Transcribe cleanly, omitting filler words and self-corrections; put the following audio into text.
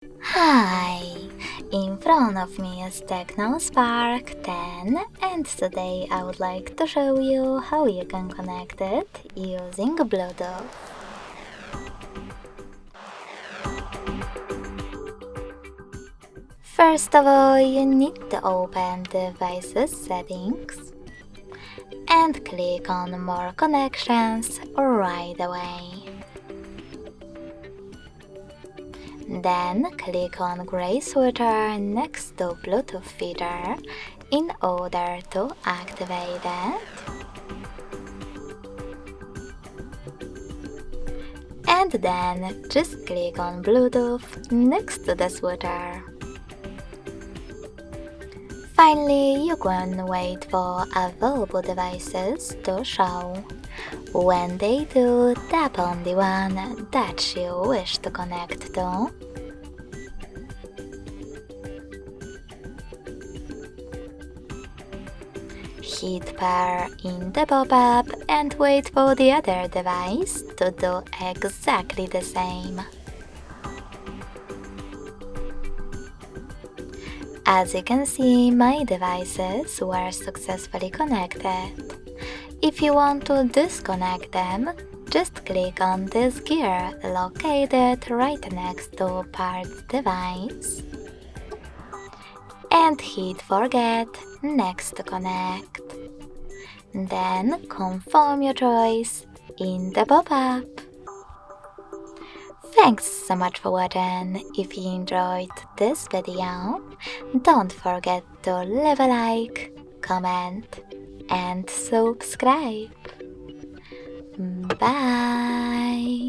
Hi! In front of me is TECNO SPARK 10 and today I would like to show you how you can connect it using Bluetooth. First of all, you need to open Devices Settings and click on More Connections right away. Then click on gray switcher next to Bluetooth feature in order to activate it. And then just click on Bluetooth next to the switcher. Finally, you can wait for available devices to show. When they do, tap on the one that you wish to connect to. Hit pair in the pop-up and wait for the other device to do exactly the same. As you can see, my devices were successfully connected. If you want to disconnect them, just click on this gear located right next to paired device and hit forget next to connect. Then confirm your choice in the pop-up. Thanks so much for watching. If you enjoyed this video, don't forget to leave a like, comment and subscribe. Bye!